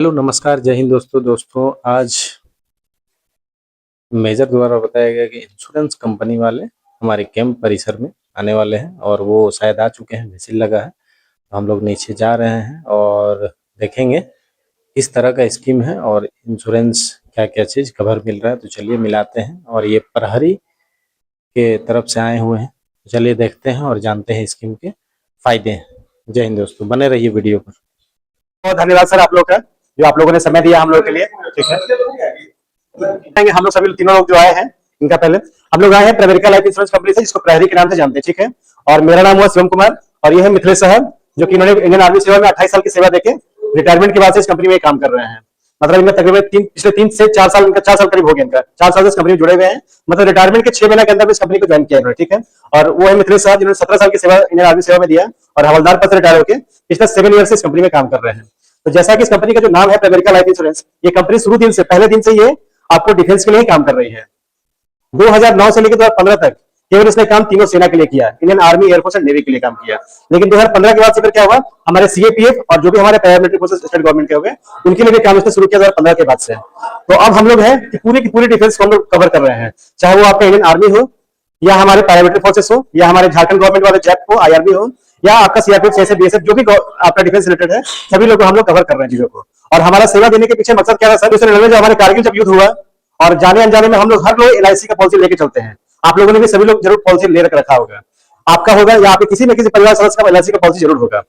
Hello नमस्कार जय हिंद दोस्तों आज मेजर द्वारा बताया गया कि इंश्योरेंस कंपनी वाले हमारे कैंप परिसर में आने वाले हैं और वो शायद आ चुके हैं। विजिल लगा है तो हम लोग नीचे जा रहे हैं और देखेंगे किस तरह का स्कीम है और इंश्योरेंस क्या क्या चीज़ कवर मिल रहा है। तो चलिए मिलाते हैं। और ये प्रहरी के तरफ से आए हुए हैं, तो चलिए देखते हैं और जानते हैं स्कीम के फायदे हैं। जय हिंद दोस्तों, बने रहिए वीडियो पर। बहुत धन्यवाद सर आप लोग का, जो आप लोगों ने समय दिया हम लोग के लिए। ठीक है, हम लोग सभी तीनों लोग जो आए हैं, इनका पहले हम लोग आए हैं प्रवेरिका लाइफ इंश्योरेंस कंपनी से, जिसको प्रहरी के नाम से जानते हैं। ठीक है, और मेरा नाम हुआ शिवम कुमार और ये है मिथिलेश साहब, जो कि इन्होंने इंडियन आर्मी सेवा में 28 साल की सेवा देके रिटायरमेंट के बाद से इस कंपनी में काम कर रहे हैं। मतलब इनमें तकरीबन पिछले 3 से 4 साल, इनका 4 साल करीब हो गया, इनका 4 साल से इस कंपनी में जुड़े हुए हैं। मतलब रिटायरमेंट के 6 महीने के अंदर इस कंपनी को ज्वाइन किया इन्होंने। ठीक है, और वो है मिथिलेश साहब, जिन्होंने 17 साल की सेवा इंडियन आर्मी सेवा में दिया और हवलदार पद से रिटायर होकर पिछले 7 ईयर से इस कंपनी में काम कर रहे हैं। तो जैसा कि इस कंपनी का जो नाम है प्रवेरिका लाइफ इंश्योरेंस, ये कंपनी शुरू दिन से, पहले दिन से ये आपको डिफेंस के लिए ही काम कर रही है। 2009 से लेकर 2015 तक केवल इसने काम तीनों सेना के लिए किया, Indian army, air force and navy के लिए काम किया। लेकिन 2015 के बाद से फिर क्या हुआ, हमारे सीएपीएफ और जो भी हमारे पैरामिलिट्री फोर्सेस स्टेट गवर्नमेंट के हो गए, उनके लिए भी काम इसने शुरू किया 2015 के बाद से। तो अब हम लोग हैं कि पूरी की पूरी डिफेंस को हम लोग कवर कर रहे हैं, चाहे वो आपका इंडियन आर्मी हो या हमारे पैरामिलिट्री फोर्सेस हो या हमारे झारखंड गवर्नमेंट वाले जैप हो, आईआरबी हो, या आपका सीआरपीएफ, सीएसएफ, बीएसएफ, जो भी आपका डिफेंस रिलेटेड है, सभी लोग हम लोग कवर कर रहे हैं चीजों को। और हमारा सेवा देने के पीछे मकसद क्या था सर, दूसरे जो हमारे कारगिल जब युद्ध हुआ और जाने अनजाने में हम लोग हर लोग एलआईसी का पॉलिसी लेके चलते हैं। आप लोगों ने भी सभी लोग जरूर पॉलिसी ले रखा होगा, आपका होगा या आपके किसी न किसी परिवार सदस्य का एलआईसी का पॉलिसी जरूर होगा।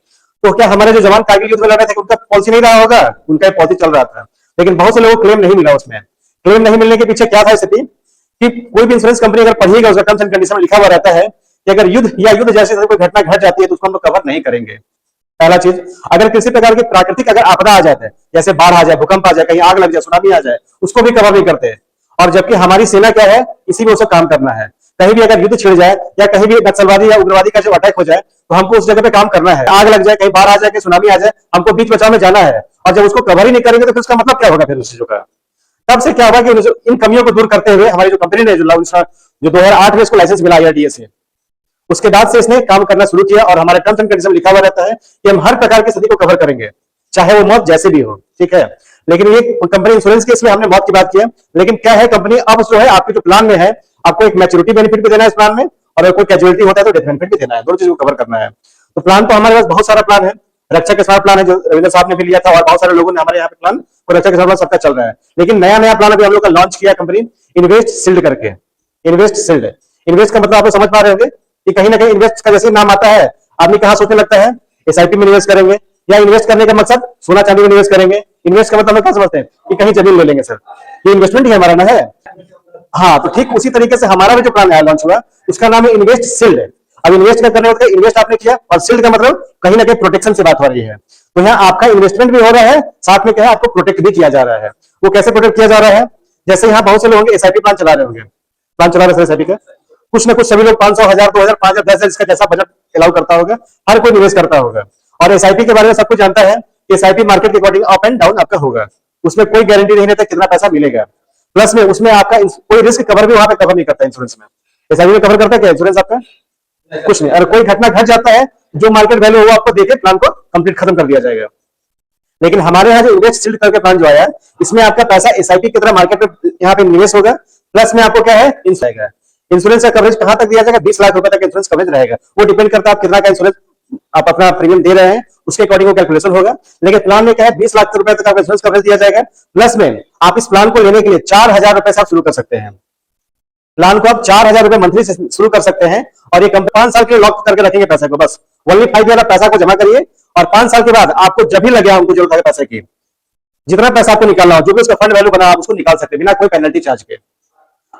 तो क्या हमारे जो जवान कारगिल युद्ध में लड़ रहे थे, उनका पॉलिसी नहीं रहा होगा? उनका पॉलिसी चल रहा था, लेकिन बहुत से लोगों को क्लेम नहीं मिला। उसमें क्लेम नहीं मिलने के पीछे क्या था स्थिति कि कोई भी इंश्योरेंस कंपनी अगर पढ़िएगा, उसका टर्म्स एंड कंडीशन में लिखा हुआ रहता है कि अगर युद्ध या युद्ध जैसी कोई घटना घट जाती है तो उसको हम लोग कवर नहीं करेंगे। पहला चीज, अगर किसी प्रकार की प्राकृतिक अगर आपदा आ जाता है, जैसे बाढ़ आ जाए, भूकंप आ जाए, कहीं आग लग जाए, सुनामी आ जाए, उसको भी कवर नहीं करते। और जबकि हमारी सेना क्या है, इसी में उसको काम करना है। कहीं भी अगर युद्ध छिड़ जाए या कहीं भी नक्सलवादी या उग्रवादी का जो अटैक हो जाए, तो हमको उस जगह पे काम करना है। आग लग जाए, कहीं बाढ़ आ जाए, कहीं सुनामी आ जाए, हमको बीच बचाव में जाना है। और जब उसको कवर ही नहीं करेंगे तो फिर उसका मतलब क्या होगा फिर उस चीजों का। तब से क्या हुआ कि इन कमियों को दूर करते हुए हमारी जो कंपनी ने जो 2008 में इसको लाइसेंस मिला आईआरडीए से, उसके बाद से इसने काम करना शुरू किया। और हमारे टर्म्स एंड कंडीशन लिखा हुआ रहता है कि हम हर प्रकार की स्थिति को कवर करेंगे, चाहे वो मौत जैसे भी हो। ठीक है, लेकिन ये कंपनी इंश्योरेंस केस में हमने मौत की बात की है, लेकिन क्या है, कंपनी अब जो है आपके जो प्लान में है, आपको एक मैच्योरिटी बेनिफिट भी देना है इस प्लान में, और अगर कोई कैजुअलिटी होता है तो डेथ बेनिफिट भी देना है। दोनों चीजों को कवर करना है। तो प्लान तो हमारे पास बहुत सारा प्लान है। रक्षा के साथ प्लान है जो रविंद्र साहब ने भी लिया था, और बहुत सारे लोगों ने हमारे यहाँ पे प्लान और रक्षा के साथ सबका चल रहा है। लेकिन नया नया प्लान अभी हम लोग का लॉन्च किया कंपनी, इन्वेस्ट सील्ड करके। इन्वेस्ट सील्ड, इन्वेस्ट का मतलब आप समझ पा रहे होंगे कि कहीं ना कहीं इन्वेस्ट का जैसे नाम आता है, आदमी कहां सोचने लगता है, एसआईपी में इन्वेस्ट करेंगे, या इन्वेस्ट करने का मकसद सोना चांदी में इन्वेस्ट करेंगे। इन्वेस्ट का मतलब हम क्या समझते हैं कि कहीं जमीन ले लेंगे। सर ये इन्वेस्टमेंट ही हमारा ना है। हाँ, तो ठीक उसी तरीके से हमारा भी जो प्लान है लॉन्च हुआ, उसका नाम है इन्वेस्ट सील्ड। अब इन्वेस्ट करने होता है, इन्वेस्ट आपने किया, और सील्ड का मतलब कहीं ना कहीं प्रोटेक्शन से बात हो रही है। तो यहाँ आपका इन्वेस्टमेंट भी हो रहा है, साथ में क्या है, आपको प्रोटेक्ट भी किया जा रहा है। वो कैसे प्रोटेक्ट किया जा रहा है, जैसे यहाँ बहुत से लोग होंगे एसआईपी प्लान चला रहे होंगे, प्लान चला रहे हैं एसआईपी का, कुछ ना कुछ सभी लोग 500, 1000, 2000, 5000, 10,000, जिसका जैसा बजट अलाउ करता होगा, हर कोई निवेश करता होगा। और एसआईपी के बारे में सब कुछ जानता है कि एसआईपी मार्केट के अकॉर्डिंग अप एंड डाउन आपका होगा, उसमें कोई गारंटी नहीं रहता कितना पैसा मिलेगा। प्लस में उसमें आपका कोई रिस्क कवर भी वहां पे कवर नहीं करता इंश्योरेंस में। एसआईपी में कवर करता है क्या इंश्योरेंस आपका? कुछ नहीं। अगर कोई घटना घट जाता है, जो मार्केट वैल्यू वो आपको देके प्लान को कंप्लीट खत्म कर दिया जाएगा। लेकिन हमारे यहाँ जो इन्वेस्ट सील्ड करके प्लान जो आया है, इसमें आपका पैसा एसआईपी की तरह मार्केट में यहाँ पे निवेश होगा, प्लस में आपको क्या है, इंश्योरेंस का कवरेज कहां तक दिया जाएगा, 20 लाख रुपए तक इंश्योरेंस कवरेज रहेगा। वो डिपेंड करता है आप कितना का इंश्योरेंस आप अपना प्रीमियम दे रहे हैं, उसके अकॉर्डिंग वो कैलकुलेशन होगा। लेकिन प्लान में क्या है, 20 लाख रुपए तक आपका इंश्योरेंस कवरेज दिया जाएगा। प्लस में आप इस प्लान को लेने के लिए 4000 रुपए से आप शुरू कर सकते हैं। प्लान को आप 4000 रुपए मंथली से शुरू कर सकते हैं, और ये कंपनी 5 साल के लिए लॉक करके रखेंगे पैसे को। बस ओनली 5 ईयर पैसा को जमा करिए, और 5 साल के बाद आपको जब भी लगे हमको जरूरत है पैसे की, जितना पैसा आपको निकालना हो, जो भी उसका फंड वैल्यू बना, आप उसको निकाल सकते हैं बिना कोई पेनल्टी चार्ज के।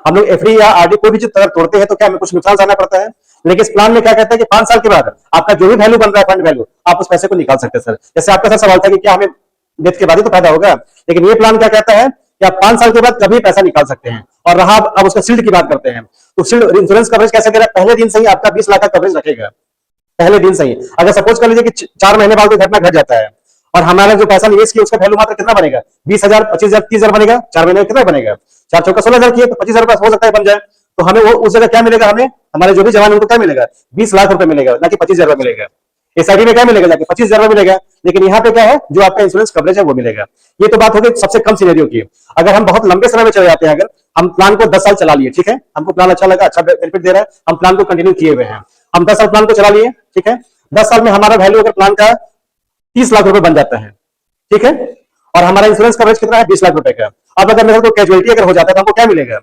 हम लोग एफडी या आरडी कोई भी चीज तोड़ते हैं तो क्या हमें कुछ नुकसान सहना पड़ता है, लेकिन इस प्लान में क्या कहता है कि 5 साल के बाद आपका जो भी वैल्यू बन रहा है, फंड वैल्यू, आप उस पैसे को निकाल सकते हैं। सर जैसे आपका सर सवाल था कि क्या हमें डेथ के बाद ही तो फायदा होगा, लेकिन ये प्लान क्या कहता है कि आप 5 साल के बाद कभी पैसा निकाल सकते हैं। और रहा अब उसका सील्ड की बात करते हैं, तो सील्ड इंश्योरेंस कवरेज कैसे दे रहा है, पहले दिन से ही आपका 20 लाख का कवरेज रखेगा। पहले दिन से ही अगर सपोज कर लीजिए कि 4 महीने बाद कोई घटना घट जाता है, और हमारा जो पैसा निवेश किया उसका वैल्यू मात्र कितना बनेगा, 20,000, 25,000, 30,000 बनेगा। 4 महीने में कितना बनेगा, 4 चौका 16,000 किए तो 25,000 हो सकता है बन जाए। तो हमें वो उस जगह क्या मिलेगा, हमें हमारे जो भी जवान उनको क्या मिलेगा, 20 लाख रुपए मिलेगा, ना कि 25,000 रुपए मिलेगा। एसआईपी में क्या मिलेगा जाके 25,000 मिलेगा, लेकिन यहाँ पे क्या है, जो आपका इंश्योरेंस कवरेज है वो मिलेगा। ये तो बात हो गई सबसे कम सिनेरियो की। अगर हम बहुत लंबे समय में चले जाते हैं, अगर हम प्लान को 10 साल चला लिए, ठीक है, हमको प्लान अच्छा लगा, अच्छा बेनिफिट दे रहा है, हम प्लान को कंटिन्यू किए हुए हैं, हम 10 साल प्लान को चला लिए, ठीक है, 10 साल में हमारा वैल्यू अगर प्लान का 30 लाख रुपए बन जाता है, ठीक है, और हमारा इंश्योरेंस कवरेज कितना है, 20 लाख रुपए का। अब अगर मेरे को कैजुअलिटी अगर हो जाता है तो हमको क्या मिलेगा,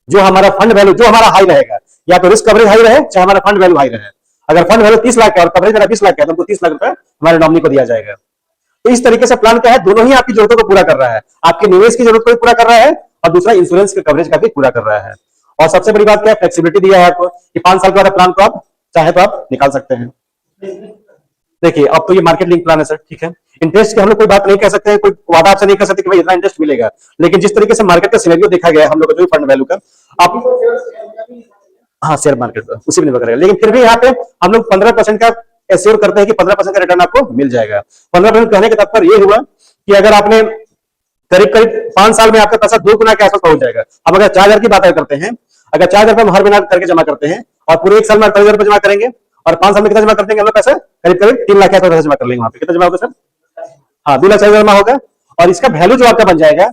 जो हमारा फंड वैल्यू जो हमारा हाई रहेगा, या तो रिस्क कवरेज हाई रहे चाहे हमारा फंड वैल्यू हाई रहे। अगर फंड वैल्यू 30 लाख का और कवरेज मेरा 20 लाख का है तो हमको 30 लाख रुपए हमारे नॉमिनी को दिया जाएगा। तो इस तरीके से प्लान क्या है, दोनों ही आपकी जरूरतों को पूरा कर रहा है, आपके निवेश की जरूरत को भी पूरा कर रहा है और दूसरा इंश्योरेंस के कवरेज का भी पूरा कर रहा है। और सबसे बड़ी बात क्या है, फ्लेक्सिबिलिटी दिया है आपको कि 5 साल के बाद प्लान को आप चाहे तो आप निकाल सकते हैं। देखिए अब तो ये मार्केट लिंक प्लान है सर, ठीक है, इंटरेस्ट की हम लोग कोई बात नहीं कह सकते हैं, कोई वादा आपसे नहीं कर सकते कि भाई इतना इंटरेस्ट मिलेगा, लेकिन जिस तरीके से मार्केट का सिनेरियो देखा गया है हम लोग का जो फंड वैल्यू का, आप हाँ शेयर मार्केट पर उसी में निर्भर करेगा, लेकिन फिर भी यहाँ पे हम लोग 15% का एश्योर करते हैं कि 15% का रिटर्न आपको मिल जाएगा। 15% कहने का तात्पर्य ये हुआ कि अगर आपने करीब करीब 5 साल में आपका पैसा 2 गुना के आसपास पहुंच जाएगा। हम अगर 4,000 की बात करते हैं, अगर 4,000 हम हर महीना करके जमा करते हैं और पूरे 1 साल में 48,000 रुपए जमा करेंगे और 5 साल में कितना जमा कर देंगे हम लोग पैसा, करीब करीब 3 लाख के आसपास जमा कर लेंगे। वहां पे कितना जमा होगा सर, हाँ 2,40,000 जमा होगा। और इसका वैल्यू जो आपका बन जाएगा,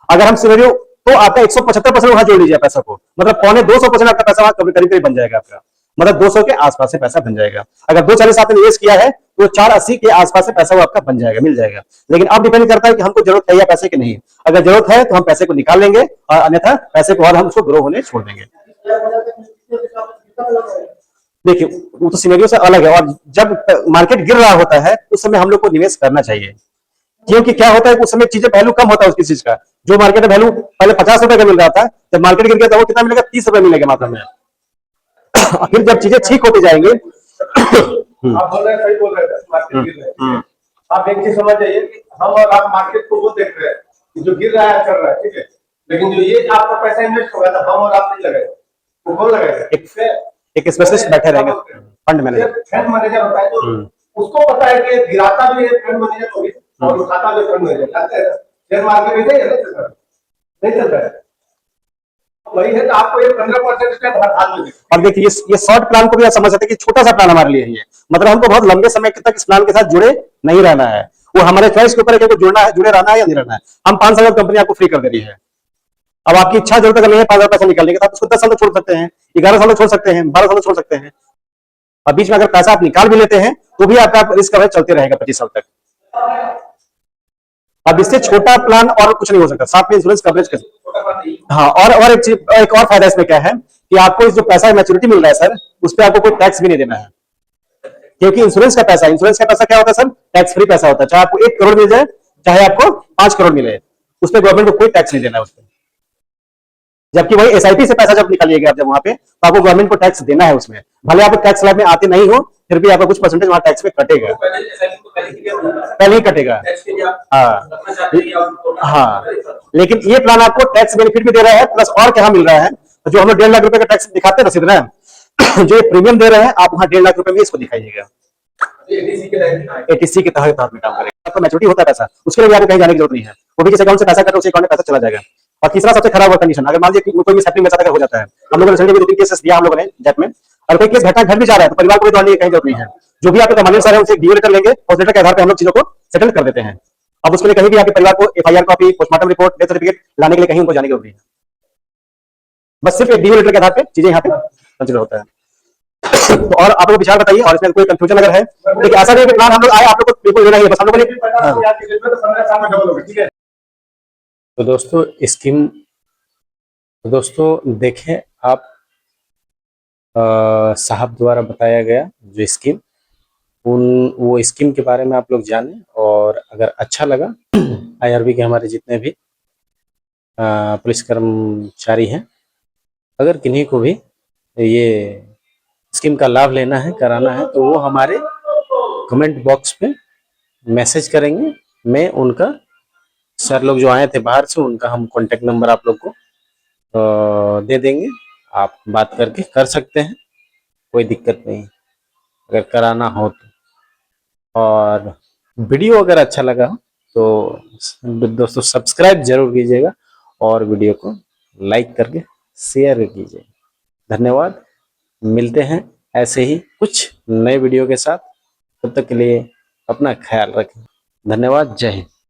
अगर हम सिनेरियो, तो आपका 175% वहां जोड़ लीजिए पैसा को, मतलब 250% आपका पैसा वहां करीब करीब बन जाएगा आपका, मतलब 200 के आसपास से पैसा बन जाएगा। अगर 240 आपने निवेश किया है तो 480 के आसपास से पैसा वो आपका बन जाएगा, मिल जाएगा। लेकिन अब डिपेंड करता है कि हमको जरूरत है या पैसे की नहीं। अगर जरूरत है तो हम पैसे को निकाल लेंगे और अन्यथा पैसे को और हम उसको ग्रो होने छोड़ देंगे। देखिए वो तो सिनेरियो से अलग है, और जब मार्केट गिर रहा होता है उस समय हम लोग को निवेश करना चाहिए, क्योंकि क्या होता है उस समय चीजें वैल्यू कम होता है उसकी चीज का। जो मार्केट में वैल्यू पहले 50 रुपए का मिल रहा था, जब मार्केट गिर गया तो वो कितना मिलेगा, 30 रुपए मिलेगा मात्र में। फिर जब चीजें ठीक होती जाएंगी आप बोल रहे हैं, सही बोल रहे हैं, मार्केट गिर रहा है। आप एक चीज समझ जाइए कि हम और आप मार्केट को वो देख रहे हैं कि जो गिर रहा है चल रहा है, ठीक है, लेकिन जो ये आपका पैसा इन्वेस्ट होगा तो हम और आप नहीं लगाएंगे, वो कौन लगाएगा, एक स्पेशलिस्ट बैठे रहेंगे, फंड मैनेजर। फंड मैनेजर होता है तो उसको पता है कि गिराता भी है फंड मैनेजर को भी और उठाता भी फंड मैनेजर। शेयर मार्केट में नहीं चलता है, वही है तो आपको ये 15% का हाथ में। और देखिए ये शॉर्ट प्लान को भी आप समझ सकते हैं कि छोटा सा प्लान हमारे लिए है ये, मतलब हमको बहुत लंबे समय तक इस प्लान के साथ जुड़े नहीं रहना है, वो हमारे चॉइस के ऊपर है कि जुड़ना है, जुड़े रहना है या नहीं रहना है। हम 5 साल की कंपनी आपको फ्री कर दे रही है, अब आपकी इच्छा जरूरत अगर नहीं है 5,000 पैसा निकालने के, तो आप उसको 10 साल तक छोड़ सकते हैं, 11 साल तक छोड़ सकते हैं, 12 साल तक छोड़ सकते हैं, और बीच में अगर पैसा आप निकाल भी लेते हैं तो भी आपका रिस्क कवरेज चलते रहेगा 25 साल तक। अब इससे छोटा प्लान और कुछ नहीं हो सकता, साथ में इंश्योरेंस कवरेज कर। हाँ और एक और फायदा इसमें क्या है कि आपको जो पैसा मैच्योरिटी मिल रहा है सर, उस पर आपको कोई टैक्स भी नहीं देना है, क्योंकि इंश्योरेंस का पैसा क्या होता है सर, टैक्स फ्री पैसा होता है। चाहे आपको 1 करोड़ मिल जाए चाहे आपको 5 करोड़ मिले, उस पर गवर्नमेंट को कोई टैक्स नहीं देना है उस पर। जबकि वही एसआईपी से पैसा जब निकालिएगा आप जब वहां पे, तो आपको गवर्नमेंट को टैक्स देना है उसमें, भले आप टैक्स स्लैब में आते नहीं हो फिर भी आपका कुछ परसेंटेज वहां टैक्स में कटेगा, पहले ही कटेगा। हाँ लेकिन ये प्लान आपको टैक्स बेनिफिट भी दे रहा है, प्लस और क्या मिल रहा है, जो हम लोग 1.5 लाख रुपए का टैक्स दिखाते हैं रसीद ना, जो ये प्रीमियम दे रहे हैं आप वहां 1.5 लाख रुपए में इसको दिखाइएगा, एटीसी के तहत में काम करेगा। आपका मैच्योरिटी होता है पैसा, उसके लिए आपको कहीं जाने की जरूरत नहीं है, वो भी जिस अकाउंट से पैसा कटे उस अकाउंट में पैसा चला जाएगा। और तीसरा सबसे खराब कंडीशन, अगर मान लीजिए कोई भी सेटिंग मेरे साथ अगर हो जाता है, हम लोगों ने 2-3 केसेस दिया हम लोगों ने जेट में, और कोई केस घट भी जा रहा है तो परिवार को भी दौड़ने की कहीं जरूरत नहीं है, जो भी आपके कमांडेंट सर है उनसे डीओ लेटर लेंगे और लेटर के आधार पर हम लोग चीजों को सेटल कर देते हैं। अब उसके लिए कहीं भी आपके परिवार को FIR copy, postmortem report, death certificate लाने के लिए कहीं उनको जाने की जरूरत नहीं है, बस सिर्फ एक डीओ लेटर के आधार पर चीजें यहाँ पे कंसिडर होता है। तो और आप लोग विचार बताइए, और इसमें कोई कंफ्यूजन अगर है, देखिए ऐसा नहीं कि प्लान हम लोग आए आप लोग को बिल्कुल लेना ही है, बस हम लोगों ने। तो दोस्तों देखें आप साहब द्वारा बताया गया जो स्कीम, वो स्कीम के बारे में आप लोग जाने, और अगर अच्छा लगा आईआरबी के हमारे जितने भी पुलिस कर्मचारी हैं, अगर किन्हीं को भी ये स्कीम का लाभ लेना है, कराना है, तो वो हमारे कमेंट बॉक्स पे मैसेज करेंगे, मैं उनका सर लोग जो आए थे बाहर से उनका हम कॉन्टेक्ट नंबर आप लोग को दे देंगे, आप बात करके कर सकते हैं, कोई दिक्कत नहीं अगर कराना हो तो। और वीडियो अगर अच्छा लगा हो तो दोस्तों सब्सक्राइब जरूर कीजिएगा और वीडियो को लाइक करके शेयर कीजिएगा। धन्यवाद, मिलते हैं ऐसे ही कुछ नए वीडियो के साथ। तब तक के लिए अपना ख्याल रखें। धन्यवाद। जय हिंद।